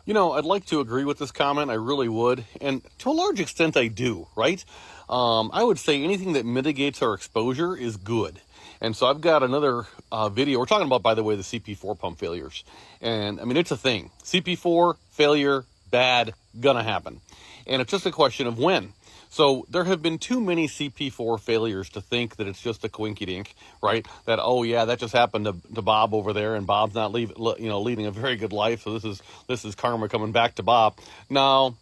I'd like to agree with this comment. I really would. And to a large extent, I do, right? I would say anything that mitigates our exposure is good. And so I've got another video. We're talking about, by the way, the CP4 pump failures. And, I mean, it's a thing. CP4 failure, bad, gonna happen. And it's just a question of when. So there have been too many CP4 failures to think that it's just a coinky-dink, right? That, oh yeah, that just happened to Bob over there, and Bob's not leading a very good life, so this is karma coming back to Bob. No,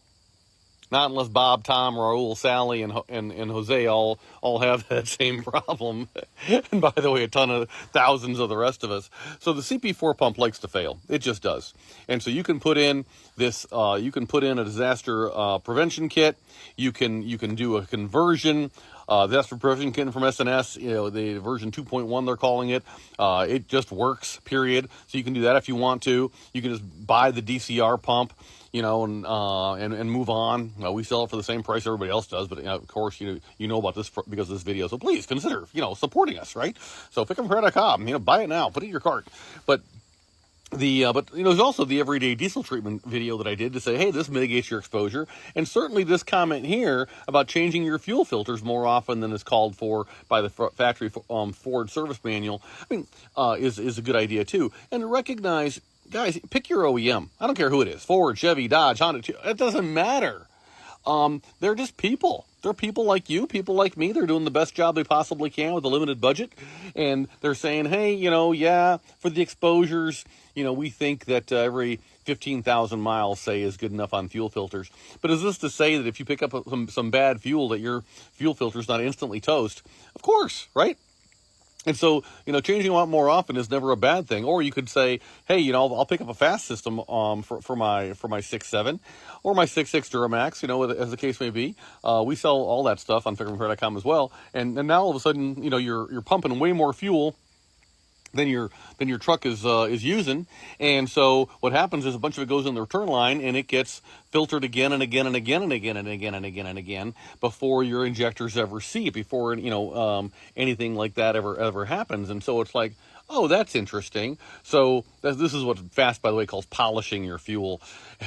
not unless Bob, Tom, Raul, Sally, and Jose all have that same problem. And by the way, thousands of the rest of us. So the CP4 pump likes to fail. It just does. And so you can put in this. You can put in a disaster prevention kit. You can do a conversion. Disaster prevention kit from SNS. The version 2.1 they're calling it. It just works. Period. So you can do that if you want to. You can just buy the DCR pump. And move on. We sell it for the same price everybody else does, but of course, you know about this because of this video. So please consider, supporting us, right? So FICMRepair.com, buy it now, put it in your cart. But there's also the everyday diesel treatment video that I did to say, hey, this mitigates your exposure. And certainly this comment here about changing your fuel filters more often than is called for by the factory Ford service manual, is a good idea too. And recognize, guys, pick your OEM. I don't care who it is. Ford, Chevy, Dodge, Honda. It doesn't matter. They're just people. They're people like you, people like me. They're doing the best job they possibly can with a limited budget. And they're saying, hey, for the exposures, we think that every 15,000 miles, say, is good enough on fuel filters. But is this to say that if you pick up some bad fuel, that your fuel filter's not instantly toast? Of course, right? And so, changing them out more often is never a bad thing. Or you could say, hey, I'll pick up a fast system for my 6.7 or my 6.6 Duramax, as the case may be. We sell all that stuff on FICMRepair.com as well. And now all of a sudden, you're pumping way more fuel than your truck is using. And so what happens is a bunch of it goes in the return line, and it gets filtered again and again and again and again and again and again and again before your injectors ever see it, before anything like that ever happens. And so it's like, oh, that's interesting. So this is what FAST, by the way, calls polishing your fuel.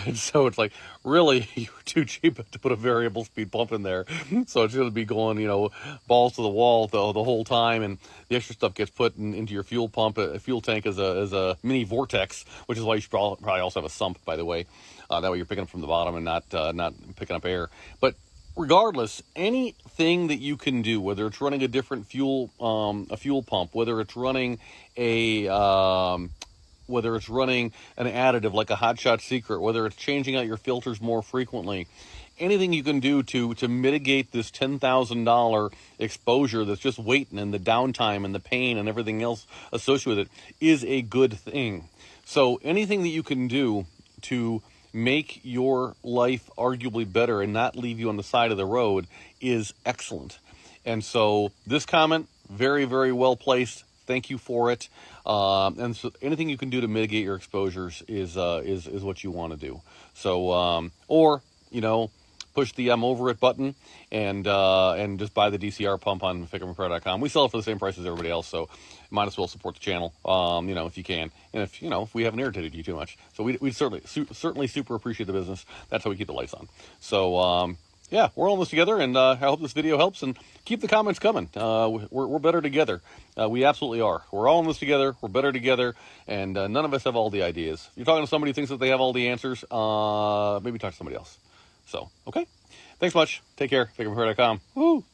And so it's like, really, you were too cheap to put a variable speed pump in there. So it's going to be going, balls to the wall the whole time. And the extra stuff gets put into your fuel pump, a fuel tank as a mini vortex, which is why you should probably also have a sump, by the way. That way you're picking up from the bottom and not picking up air. But regardless, anything that you can do, whether it's running a different fuel pump, whether it's running whether it's running an additive like a Hot Shot Secret, whether it's changing out your filters more frequently, anything you can do to mitigate this $10,000 exposure that's just waiting, and the downtime and the pain and everything else associated with it is a good thing. So anything that you can do to make your life arguably better and not leave you on the side of the road is excellent. And so this comment, very, very well placed. Thank you for it. And so anything you can do to mitigate your exposures is what you want to do. So, push the I'm over it button and just buy the DCR pump on FICMRepair.com. We sell it for the same price as everybody else, so you might as well support the channel, if you can. And if we haven't irritated you too much. So we certainly super appreciate the business. That's how we keep the lights on. So, yeah, we're all in this together, and I hope this video helps, and keep the comments coming. We're better together. We absolutely are. We're all in this together. We're better together, and none of us have all the ideas. If you're talking to somebody who thinks that they have all the answers, maybe talk to somebody else. So, okay. Thanks much. Take care. FICMRepair.com. Woo!